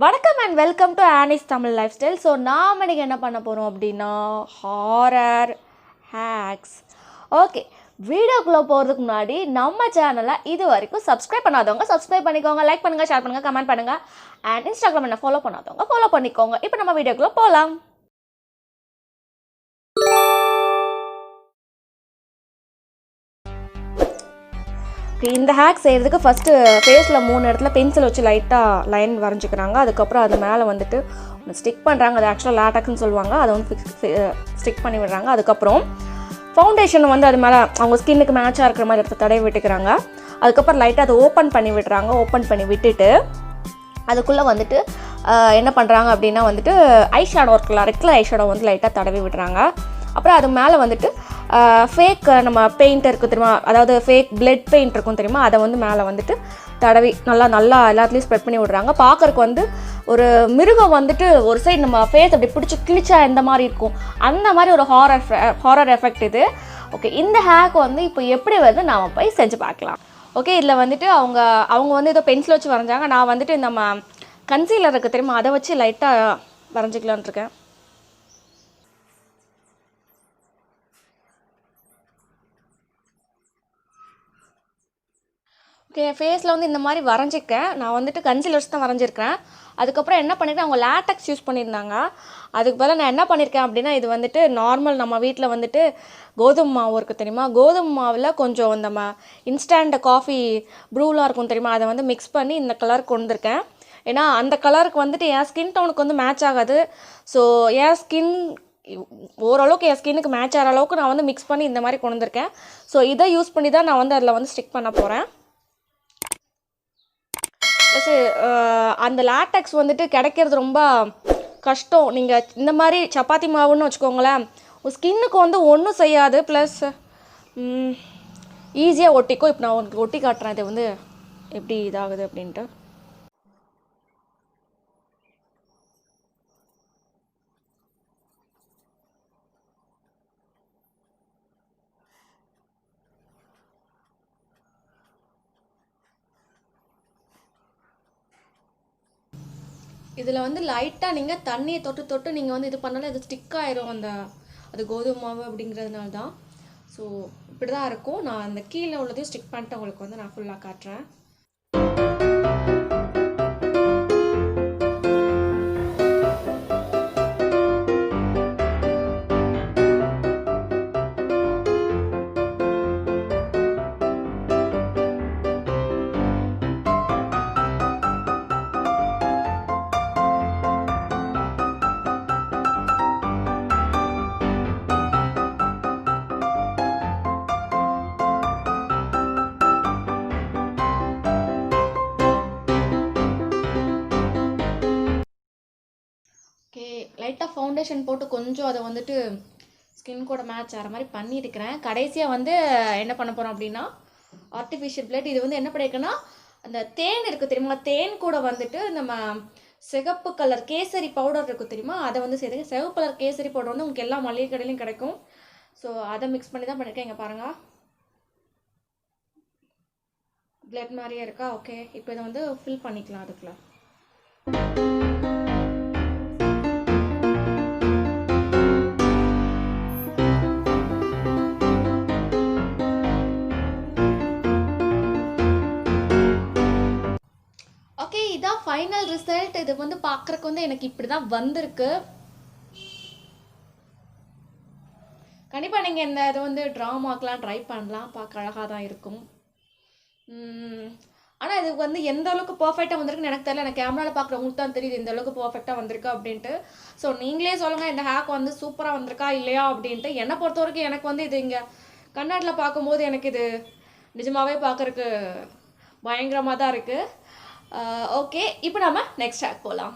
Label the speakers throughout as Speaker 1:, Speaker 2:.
Speaker 1: வணக்கம் and welcome to Annie's Tamil life style. So நாம் இன்றைக்கி என்ன பண்ண போகிறோம் அப்படின்னா ஹாரர் ஹேக்ஸ். ஓகே, வீடியோக்குள்ளே போகிறதுக்கு முன்னாடி நம்ம சேனலை இது வரைக்கும் சப்ஸ்கிரைப் பண்ணாதவங்க சப்ஸ்கிரைப் பண்ணிக்கோங்க, லைக் பண்ணுங்கள், ஷேர் பண்ணுங்கள், கமெண்ட் பண்ணுங்கள். அண்ட் இன்ஸ்டாகிராம் என்ன ஃபாலோ பண்ணாதவங்க ஃபாலோ பண்ணிக்கோங்க. இப்போ நம்ம வீடியோக்குள்ளே போகலாம். இந்த ஹேக் செய்கிறதுக்கு ஃபஸ்ட்டு ஃபேஸில் 3 இடத்துல பென்சில் வச்சு லைட்டாக லைன் வரைஞ்சிக்கிறாங்க. அதுக்கப்புறம் அது மேலே வந்துட்டு ஸ்டிக் பண்ணுறாங்க. அது ஆக்சுவலாக லேட்டக்ஸ்னு சொல்லுவாங்க. அதை வந்து ஸ்டிக் பண்ணி விடுறாங்க. அதுக்கப்புறம் ஃபவுண்டேஷன் வந்து அது மேலே அவங்க ஸ்கின்னுக்கு மேட்சாக இருக்கிற மாதிரி எடுத்து தடவி விட்டுக்கிறாங்க. அதுக்கப்புறம் லைட்டாக அதை ஓப்பன் பண்ணி விடுறாங்க. ஓப்பன் பண்ணி விட்டுட்டு அதுக்குள்ளே வந்துட்டு என்ன பண்ணுறாங்க அப்படின்னா வந்துட்டு ஐ ஷேடோ இருக்குல்ல, ரெட் கலர் ஐ ஷேடோ வந்து லைட்டாக தடவி விடுறாங்க. அப்புறம் அது மேலே வந்துட்டு ஃபேக் நம்ம பெயிண்ட் இருக்குது தெரியுமா, அதாவது ஃபேக் பிளட் பெயிண்ட் இருக்கும் தெரியுமா, அதை வந்து மேலே வந்துட்டு தடவி நல்லா எல்லாத்துலேயும் ஸ்ப்ரெட் பண்ணி விடுறாங்க. பார்க்குறக்கு வந்து ஒரு மிருகம் வந்துட்டு ஒரு சைடு நம்ம ஃபேஸ் அப்படி பிடிச்சி கிழிச்சா எந்த மாதிரி இருக்கும் அந்த மாதிரி ஒரு ஹாரர் எஃபெக்ட் இது. ஓகே, இந்த ஹேக் வந்து இப்போ எப்படி வருது நாம் போய் செஞ்சு பார்க்கலாம். ஓகே, இதில் வந்துட்டு அவங்க வந்து ஏதோ பென்சில் வச்சு வரைஞ்சாங்க. நான் வந்துட்டு நம்ம கன்சீலர் இருக்குது தெரியுமா, அதை வச்சு லைட்டாக வரைஞ்சிக்கலான் இருக்கேன். ஓகே, ஃபேஸில் வந்து இந்த மாதிரி வரைஞ்சிருக்கேன். நான் வந்துட்டு கன்சீலர்ஸ் தான் வரைஞ்சிருக்கேன். அதுக்கப்புறம் என்ன பண்ணியிருக்கேன், அவங்க லேட்டக்ஸ் யூஸ் பண்ணியிருந்தாங்க. அதுக்கு பதிலாக நான் என்ன பண்ணியிருக்கேன் அப்படின்னா, இது வந்துட்டு நார்மல் நம்ம வீட்டில் வந்துட்டு கோதுமை மாவு இருக்குது தெரியுமா, கோதுமை மாவில் கொஞ்சம் நம்ம இன்ஸ்டண்ட் காஃபி ப்ரூலாம் இருக்கும் தெரியுமா, அதை வந்து மிக்ஸ் பண்ணி இந்த கலர் கொண்டிருக்கேன். ஏன்னா அந்த கலருக்கு வந்துட்டு என் ஸ்கின் டோனுக்கு வந்து மேட்ச் ஆகாது. ஸோ என் ஸ்கின் ஓரளவுக்கு என் ஸ்கின்னுக்கு மேட்ச் ஆகிற அளவுக்கு நான் வந்து மிக்ஸ் பண்ணி இந்த மாதிரி கொண்டு வந்திருக்கேன். ஸோ இதை யூஸ் பண்ணி தான் நான் வந்து அதில் வந்து ஸ்டிக் பண்ண போகிறேன். ப்ளஸ் அந்த லேட்டக்ஸ் வந்துட்டு கிடைக்கிறது ரொம்ப கஷ்டம். நீங்கள் இந்த மாதிரி சப்பாத்தி மாவுன்னு வச்சுக்கோங்களேன், உங்கள் ஸ்கின்னுக்கு வந்து ஒன்றும் செய்யாது, ப்ளஸ் ஈஸியாக ஒட்டிக்கும். இப்போ நான் உங்களுக்கு ஒட்டி காட்டுறேன் இது வந்து எப்படி இதாகுது அப்படின்ட்டு. இதில் வந்து லைட்டாக நீங்கள் தண்ணியை தொட்டு நீங்கள் வந்து இது பண்ணாலும் இது ஸ்டிக் ஆயிரும். அது கோதுமை மாவு அப்படிங்கிறதுனால தான். ஸோ இப்படி தான் இருக்கும். நான் அந்த கீழே உள்ளதையும் ஸ்டிக் பண்ணிட்டு உங்களுக்கு வந்து நான் ஃபுல்லாக காட்டுறேன். ஓகே, லைட்டாக ஃபவுண்டேஷன் போட்டு கொஞ்சம் அதை வந்துட்டு ஸ்கின் கூட மேட்ச் ஆகிற மாதிரி பண்ணியிருக்கிறேன். கடைசியாக வந்து என்ன பண்ண போகிறோம் அப்படின்னா ஆர்டிஃபிஷியல் பிளட். இது வந்து என்ன பண்ணியிருக்கேன்னா, அந்த தேன் இருக்குது தெரியுமா, தேன் கூட வந்துட்டு நம்ம சிகப்பு கலர் கேசரி பவுடர் இருக்குது தெரியுமா, அதை வந்து சேர்த்துக்க. சிவப்பு கலர் கேசரி பவுடர் வந்து உங்களுக்கு எல்லா மளிகை கடையிலையும் கிடைக்கும். ஸோ அதை மிக்ஸ் பண்ணி தான் பண்ணியிருக்கேன். இங்கே பாருங்கள், பிளட் மாதிரியே இருக்கா. ஓகே, இப்போ இதை வந்து ஃபில் பண்ணிக்கலாம் அதுக்குள்ள. ஓகே, இதான் ஃபைனல் ரிசல்ட். இது வந்து பார்க்குறக்கு வந்து எனக்கு இப்படி தான் வந்திருக்கு. கண்டிப்பாக நீங்கள் இந்த இதை வந்து ட்ராமாக்கெலாம் ட்ரை பண்ணலாம், பார்க்க அழகாக தான் இருக்கும். ஆனால் இது வந்து எந்த அளவுக்கு பர்ஃபெக்டாக வந்திருக்குன்னு எனக்கு தெரியல. எனக்கு கேமராவில் பார்க்குறவங்களுக்கு தான் தெரியுது எந்த அளவுக்கு பர்ஃபெக்டாக வந்திருக்கு அப்படின்ட்டு. ஸோ நீங்களே சொல்லுங்கள், இந்த ஹேக் வந்து சூப்பராக வந்திருக்கா இல்லையா அப்படின்ட்டு. என்னை பொறுத்த வரைக்கும் எனக்கு வந்து இது இங்கே கண்ணாடியில் பார்க்கும்போது எனக்கு இது நிஜமாகவே பார்க்குறக்கு பயங்கரமாக தான் இருக்குது. ஓகே, இப்போ நம்ம நெக்ஸ்ட் ஹேக் போகலாம்.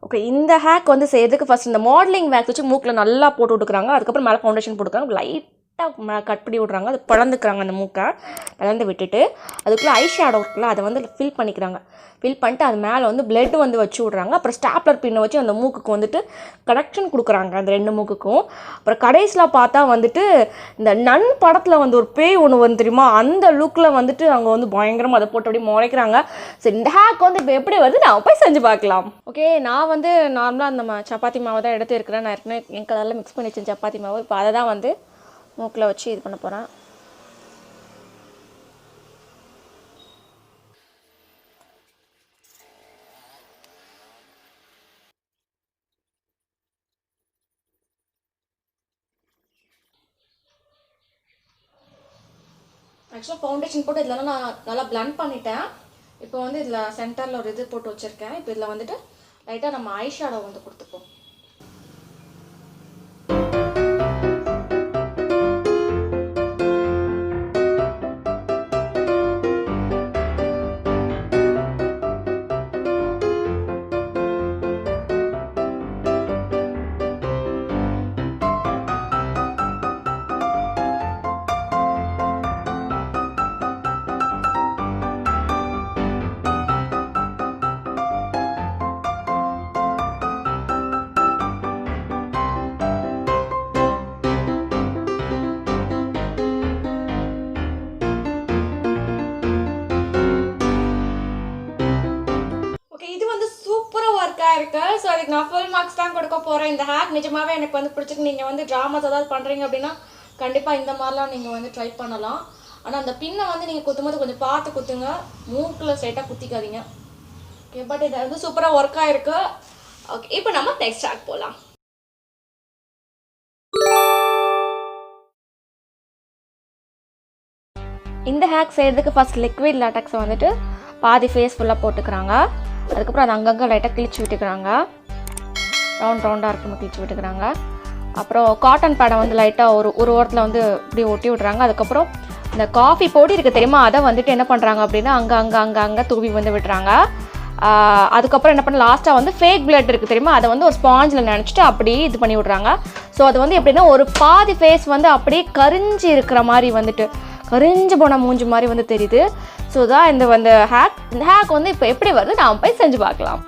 Speaker 1: ஓகே, இந்த ஹேக் வந்து செய்யறதுக்கு ஃபர்ஸ்ட் இந்த மாடலிங் வேக்ஸ் வச்சு மூக்கில் நல்லா போட்டு விட்டுக்கிறாங்க. அதுக்கப்புறம் மேலே ஃபவுண்டேஷன் போட்டுக்கிறாங்க. லைட்டாக கட் பண்ணி விட்றாங்க. அது பிளந்துக்கிறாங்க அந்த மூக்கை பிளந்து விட்டுட்டு அதுக்குள்ளே ஐ ஷேடோ இருக்குல்ல அதை வந்து ஃபில் பண்ணிக்கிறாங்க. ஃபில் பண்ணிட்டு அது மேலே வந்து பிளட் வந்து வச்சு விட்றாங்க. அப்புறம் ஸ்டாப்லர் பின்னை வச்சு அந்த மூக்குக்கு வந்துட்டு கனெக்ஷன் கொடுக்குறாங்க அந்த 2 மூக்குக்கும். அப்புறம் கடைசியில் பார்த்தா வந்துட்டு இந்த நன் படத்தில் வந்து ஒரு பேய் ஒன்று வந்து தெரியுமா, அந்த லுக்கில் வந்துட்டு அவங்க வந்து பயங்கரமாக அதை போட்டு அப்படியே முறைக்கிறாங்க. சரி, இந்த ஹேக் வந்து இப்போ எப்படி வருது நான் போய் செஞ்சு பார்க்கலாம். ஓகே, நான் வந்து நார்மலாக அந்த சப்பாத்தி மாவை தான் எடுத்து இருக்கிறேன். நான் ஏற்கனவே என் கலரில் மிக்ஸ் பண்ணி வச்சேன் சப்பாத்தி மாவு. இப்போ அதை தான் வந்து மூக்கில் வச்சு இது பண்ண போகிறேன். ஆக்சுவலாக ஃபவுண்டேஷன் போட்டு இதெல்லாம் நான் நல்லா பிளண்ட் பண்ணிட்டேன். இப்போ வந்து இதில் சென்டரில் ஒரு இது போட்டு வச்சுருக்கேன். இப்போ இதில் வந்துட்டு லைட்டாக நம்ம ஐ ஷேடோ வந்து கொடுத்துப்போம். இருக்கு. ஸோ அதுக்கு நான் ஃபுல் மார்க்ஸ் தான் கொடுக்க போகிறேன். இந்த ஹேக் நிஜமாவே எனக்கு வந்து பிடிச்சிருக்கு. நீங்கள் வந்து ட்ராமாஸ் ஏதாவது பண்ணுறீங்க அப்படின்னா கண்டிப்பாக இந்த மாதிரிலாம் நீங்கள் வந்து ட்ரை பண்ணலாம். ஆனால் அந்த பின்னை வந்து நீங்கள் குத்தும்போது கொஞ்சம் பார்த்து குத்துங்க, மூக்கில் ஸ்ட்ரைட்டாக குத்திக்காதீங்க. ஓகே, பட் இது வந்து சூப்பராக ஒர்க் ஆகிருக்கு. ஓகே, இப்போ நம்ம நெக்ஸ்ட் ஹேக் போகலாம். இந்த ஹேக் செய்கிறதுக்கு ஃபர்ஸ்ட் லிக்விட் லேட்டக்ஸை வந்துட்டு பாதி ஃபேஸ் ஃபுல்லாக போட்டுக்கிறாங்க. அதுக்கப்புறம் அது அங்கங்கே லைட்டாக கிழிச்சு விட்டுக்கிறாங்க. ரவுண்டாக இருக்குன்னு கிழிச்சு விட்டுக்கிறாங்க. அப்புறம் காட்டன் பேடை வந்து லைட்டாக ஒரு ஓரத்தில் வந்து இப்படி ஒட்டி விட்றாங்க. அதுக்கப்புறம் இந்த காஃபி பொடி இருக்குது தெரியுமா, அதை வந்துட்டு என்ன பண்ணுறாங்க அப்படின்னா அங்கே தூவி வந்து விட்டுறாங்க. அதுக்கப்புறம் என்ன பண்ண லாஸ்ட்டாக வந்து ஃபேக் பிளட் இருக்குது தெரியுமா, அதை வந்து ஒரு ஸ்பாஞ்சில் நினச்சிட்டு அப்படியே இது பண்ணி விட்றாங்க. ஸோ அது வந்து எப்படின்னா ஒரு பாதி ஃபேஸ் வந்து அப்படியே கரிஞ்சு இருக்கிற மாதிரி வந்துட்டு கரிஞ்சு போன மூஞ்சி மாதிரி வந்து தெரியுது. ஸோ தான் இந்த ஹேக் வந்து இப்போ எப்படி வருது நான் போய் செஞ்சு பார்க்கலாம்.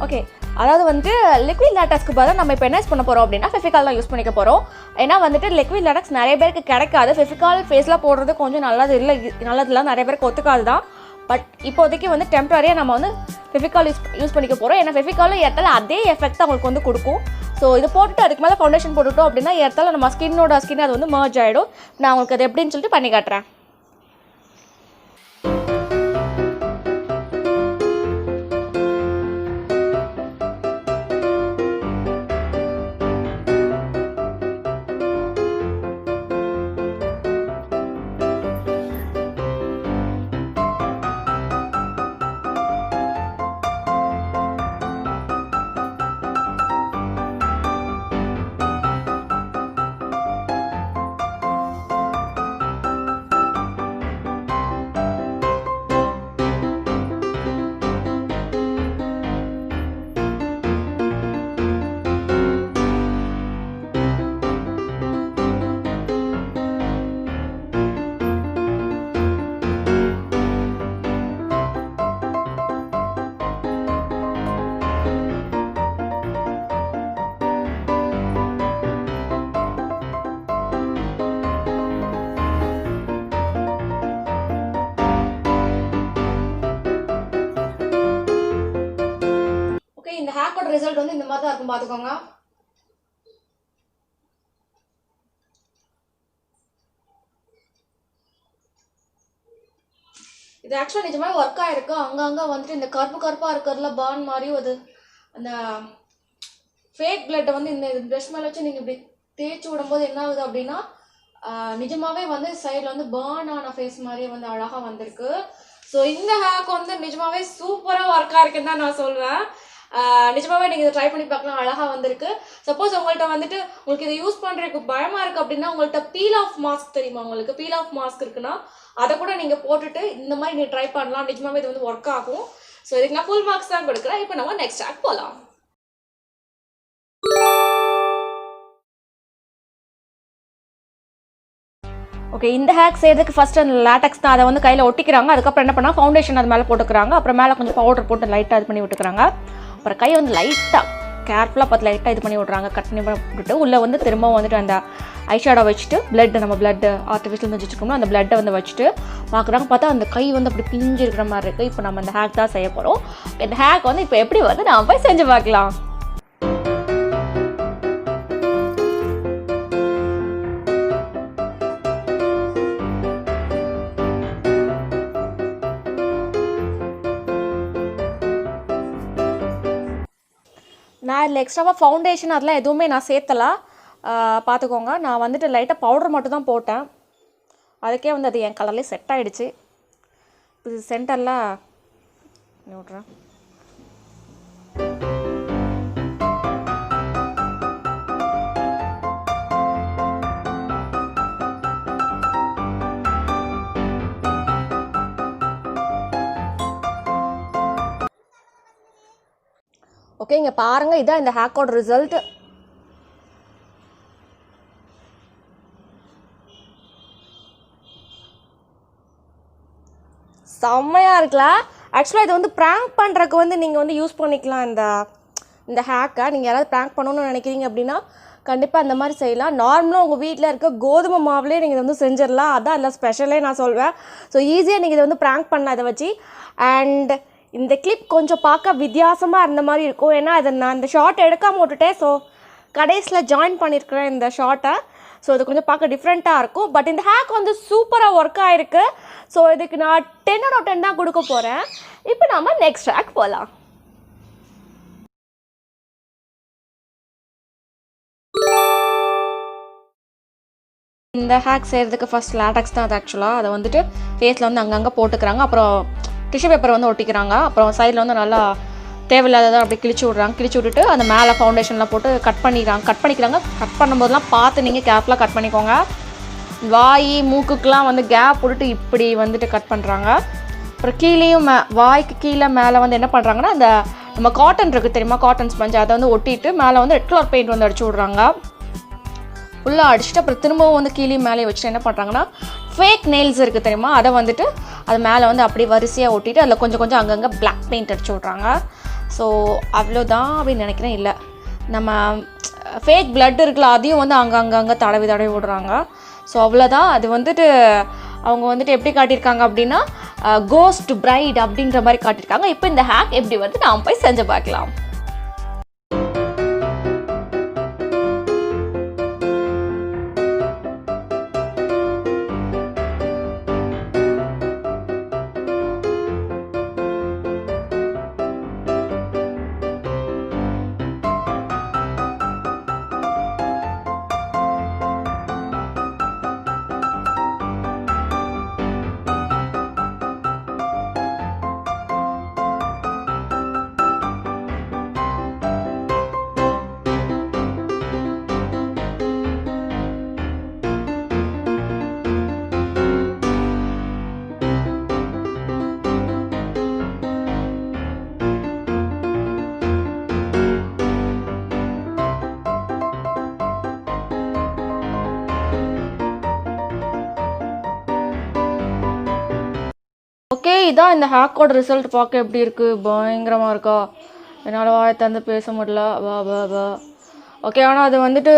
Speaker 1: ஓகே, அதாவது வந்து லிக்விட் லேட்டக்ஸ்க்கு பதிலாக நம்ம இப்போ என்ன யூஸ் பண்ண போகிறோம் அப்படின்னா ஃபெவிகால் தான் யூஸ் பண்ணிக்க போகிறோம். ஏன்னா வந்துட்டு லிக்விட் லேட்டக்ஸ் நிறைய பேருக்கு கிடைக்காது. ஃபெவிகால் ஃபேஸில் போடுறது கொஞ்சம் நல்லதில்லை, நிறைய பேருக்கு ஒத்துக்காது தான். பட் இப்போதைக்கு வந்து டெம்பரரியாக நம்ம வந்து ஃபெவிகால் யூஸ் பண்ணிக்க போகிறோம். ஏன்னா ஃபெவிகாலும் ஏற்றால அதே எஃபெக்ட் அவங்களுக்கு வந்து கொடுக்கும். ஸோ இது போட்டுட்டு அதுக்கு மேலே ஃபவுண்டேஷன் போட்டுட்டோம் அப்படின்னா ஏற்றால நம்ம ஸ்கின் அது வந்து மர்ஜ் ஆகிடும். நான் உங்களுக்கு அது எப்படின்னு சொல்லிட்டு பண்ணி காட்டுறேன். இந்த ஹேக்கோட ரிசல்ட் வந்து இந்த மாதிரி தான் இருக்கும், பார்த்துக்கோங்க. இது ஆக்சுவலாக நிஜமாக ஒர்க் ஆகிருக்கு. அங்கங்கே வந்துட்டு இந்த கருப்பாக இருக்கிறதுல பார்ன் மாதிரியும் அது அந்த ஃபேக் பிளட்டை வந்து இந்த ப்ரஷ் மேலே வச்சு நீங்கள் இப்படி தேய்ச்சி விடும்போது என்ன ஆகுது அப்படின்னா நிஜமாகவே வந்து சைடில் வந்து பார்ன் ஆன ஃபேஸ் மாதிரியே வந்து அழகாக வந்திருக்கு. ஸோ இந்த ஹேக் வந்து நிஜமாகவே சூப்பராக ஒர்க்காக இருக்குன்னு தான் நான் சொல்வேன். நிஜமாகவே நீங்கள் இதை ட்ரை பண்ணி பார்க்கலாம், அழகாக வந்திருக்கு. சப்போஸ் உங்கள்கிட்ட வந்துட்டு உங்களுக்கு இதை யூஸ் பண்ணுறதுக்கு பயமாக இருக்குது அப்படின்னா உங்கள்கிட்ட பீல் ஆஃப் மாஸ்க் தெரியுமா, உங்களுக்கு பீல் ஆஃப் மாஸ்க் இருக்குன்னா அதை கூட நீங்கள் போட்டுட்டு இந்த மாதிரி நீங்கள் ட்ரை பண்ணலாம். நிஜமாகவே இது வந்து ஒர்க் ஆகும். ஸோ இதுக்கு நான் ஃபுல் மார்க்ஸ் தான் கொடுக்குறேன். இப்போ நம்ம நெக்ஸ்ட் ஹேக் போகலாம். ஓகே, இந்த ஹேக் செய்யறதுக்கு ஃபஸ்ட்டு அந்த லேட்டக்ஸ் தான், அதை வந்து கையில் ஒட்டிக்கிறாங்க. அதுக்கப்புறம் என்ன பண்ணால் ஃபவுண்டேஷன் அது மேலே போட்டுக்கிறாங்க. அப்புறம் மேலே கொஞ்சம் பவுடர் போட்டு லைட்டாக இது பண்ணி விட்டுக்கிறாங்க. அப்புறம் கையை வந்து லைட்டாக கேர்ஃபுல்லாக பார்த்து லைட்டாக இது பண்ணி விட்றாங்க. கட் பண்ணி விட்டுட்டு உள்ளே வந்து திரும்பவும் வந்துட்டு அந்த ஐஷேடோ வச்சுட்டு நம்ம பிளட்டு ஆர்டிஃபிஷியல் வந்து வச்சுருக்கோம்னா அந்த பிளட்டை வந்து வச்சுட்டு பார்க்குறாங்க. பார்த்தா அந்த கை வந்து அப்படி பிஞ்சு இருக்கிற மாதிரி இருக்குது. இப்போ நம்ம அந்த ஹேக் தான் செய்ய போகிறோம். இந்த ஹேக் வந்து இப்போ எப்படி வந்து நான் போய் செஞ்சு பார்க்கலாம். நான் இதில் எக்ஸ்ட்ராவாக ஃபவுண்டேஷன் அதெல்லாம் எதுவுமே நான் சேர்த்தலாம், பார்த்துக்கோங்க. நான் வந்துட்டு லைட்டாக பவுடர் மட்டும் தான் போட்டேன். அதுக்கே வந்து அது என் கலர்லேயே செட் ஆகிடுச்சு. இது சென்டரில் விட்றேன். ஓகே, இங்கே பாருங்கள், இதான் இந்த ஹேக்கோட ரிசல்ட். செம்மையாக இருக்குல்ல. ஆக்சுவலாக இது வந்து ப்ராங்க் பண்ணுறதுக்கு வந்து நீங்கள் வந்து யூஸ் பண்ணிக்கலாம். இந்த ஹேக்கை நீங்கள் யாராவது ப்ராங்க் பண்ணணும்னு நினைக்கிறீங்க அப்படின்னா கண்டிப்பாக அந்த மாதிரி செய்யலாம். நார்மலாக உங்கள் வீட்டில் இருக்க கோதுமை மாவுலேயே நீங்கள் இதை வந்து செஞ்சிடலாம். அதான் இல்லை ஸ்பெஷலே நான் சொல்வேன். ஸோ ஈஸியாக நீங்கள் இதை வந்து ப்ராங்க் பண்ணலாம் இதை வச்சு. அண்ட் இந்த கிளிப் கொஞ்சம் பார்க்க வித்தியாசமாக இருந்த மாதிரி இருக்கும். ஏன்னா அதை நான் இந்த ஷார்ட் எடுக்காமல் விட்டுட்டேன். ஸோ கடைசியில் ஜாயின் பண்ணியிருக்கிறேன் இந்த ஷார்ட்டை. ஸோ இது கொஞ்சம் பார்க்க டிஃப்ரெண்ட்டாக இருக்கும். பட் இந்த ஹேக் வந்து சூப்பராக ஒர்க் ஆகிருக்கு. ஸோ இதுக்கு நான் 10/10 தான் கொடுக்க போகிறேன். இப்போ நம்ம நெக்ஸ்ட் ஹேக் போகலாம். இந்த ஹேக் செய்கிறதுக்கு ஃபஸ்ட் லேட்டக்ஸ் தான் அது. ஆக்சுவலாக அதை வந்துட்டு ஃபேஸில் வந்து அங்கங்கே போட்டுக்கிறாங்க. அப்புறம் டிஷ்யூ பேப்பர் வந்து ஒட்டிக்கிறாங்க. அப்புறம் சைடில் வந்து நல்லா தேவையில்லாததான் அப்படி கிழிச்சு விட்டுட்டு அந்த மேலே ஃபவுண்டேஷன்லாம் போட்டு கட் பண்ணிக்கிறாங்க. கட் பண்ணும்போதெல்லாம் பார்த்து நீங்கள் கேர்ஃபுல்லாக கட் பண்ணிக்கோங்க. வாய் மூக்குக்கெலாம் வந்து கேப் விட்டுட்டு இப்படி வந்துட்டு கட் பண்ணுறாங்க. அப்புறம் கீழேயும் வாய்க்கு கீழே மேலே வந்து என்ன பண்ணுறாங்கன்னா அந்த நம்ம காட்டன் இருக்குது தெரியுமா, காட்டன் ஸ்பஞ்ச், அதை வந்து ஒட்டிட்டு மேலே வந்து ரெட் கலர் பெயிண்ட் வந்து அடிச்சு விட்றாங்க. ஃபுல்லாக அடிச்சுட்டு அப்புறம் திரும்பவும் வந்து கீழே மேலே வச்சுட்டு என்ன பண்ணுறாங்கன்னா ஃபேக் நெயில்ஸ் இருக்குது தெரியுமா, அதை வந்துட்டு அது மேலே வந்து அப்படியே வரிசையாக ஒட்டிட்டு அதில் கொஞ்சம் அங்கங்கே பிளாக் பெயிண்ட் அடிச்சு விட்றாங்க. ஸோ அவ்வளோதான் அப்படின்னு நினைக்கிறேன். இல்லை, நம்ம ஃபேக் பிளட் இருக்குல்ல அதையும் வந்து அங்கங்கே தடவி விடுறாங்க. ஸோ அவ்வளோதான். அது வந்துட்டு அவங்க வந்துட்டு எப்படி காட்டியிருக்காங்க அப்படின்னா கோஸ்ட் பிரைட் அப்படின்ற மாதிரி காட்டியிருக்காங்க. இப்போ இந்த ஹேக் எப்படி வந்து நாம் போய் செஞ்சு பார்க்கலாம். ஓகே, இதான் இந்த ஹேக்கோட ரிசல்ட். பார்க்க எப்படி இருக்குது, பயங்கரமாக இருக்கா? என்னால் வாயை தந்து பேச முடியல. வா. ஓகே, ஆனால் அது வந்துட்டு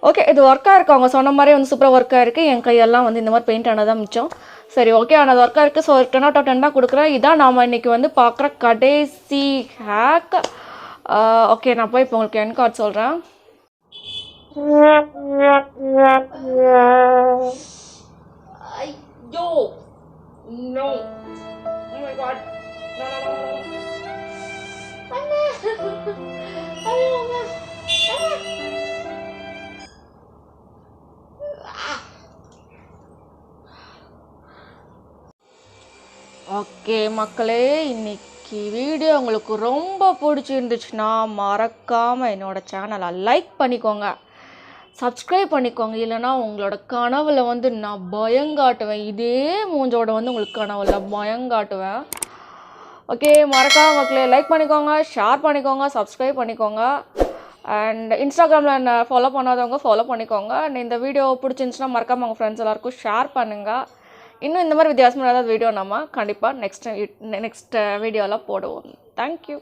Speaker 1: ஓகே இது ஒர்க்காக இருக்குது. அவங்க சொன்ன மாதிரி வந்து சூப்பராக ஒர்க்காக இருக்குது. என் கையெல்லாம் வந்து இந்த மாதிரி பெயிண்ட் ஆனதான் மிச்சம். சரி, ஓகே, ஆனால் அது ஒர்க்காக இருக்குது. ஸோ 10/10 தான் கொடுக்குறேன். இதான் நாம் இன்றைக்கி வந்து பார்க்குற கடைசி ஹேக். ஓகே, நான் போய் இப்போ உங்களுக்கு என் கார்டு சொல்கிறேன். ஐயோ no, oh my god, no. Okay மக்களே, இன்னைக்கு வீடியோ உங்களுக்கு ரொம்ப பிடிச்சிருந்துச்சுன்னா மறக்காமல் என்னோடய சேனலை லைக் பண்ணிக்கோங்க, சப்ஸ்கிரைப் பண்ணிக்கோங்க. இல்லைனா உங்களோட கனவில் வந்து நான் பயங்காட்டுவேன். இதே மூஞ்சோட வந்து உங்களுக்கு கனவில் பயங்காட்டுவேன். ஓகே, மறக்காம மக்களே லைக் பண்ணிக்கோங்க, ஷேர் பண்ணிக்கோங்க, சப்ஸ்கிரைப் பண்ணிக்கோங்க. அண்ட் இன்ஸ்டாகிராமில் என்ன ஃபாலோ பண்ணாதவங்க ஃபாலோ பண்ணிக்கோங்க. அண்ட் இந்த வீடியோ பிடிச்சிருந்துச்சுன்னா மறக்காம உங்கள் ஃப்ரெண்ட்ஸ் எல்லாருக்கும் ஷேர் பண்ணுங்கள். இன்னும் இந்த மாதிரி வித்தியாசமாக ஏதாவது வீடியோ நம்ம கண்டிப்பாக நெக்ஸ்ட் வீடியோவில் போடுவோம். தேங்க்யூ.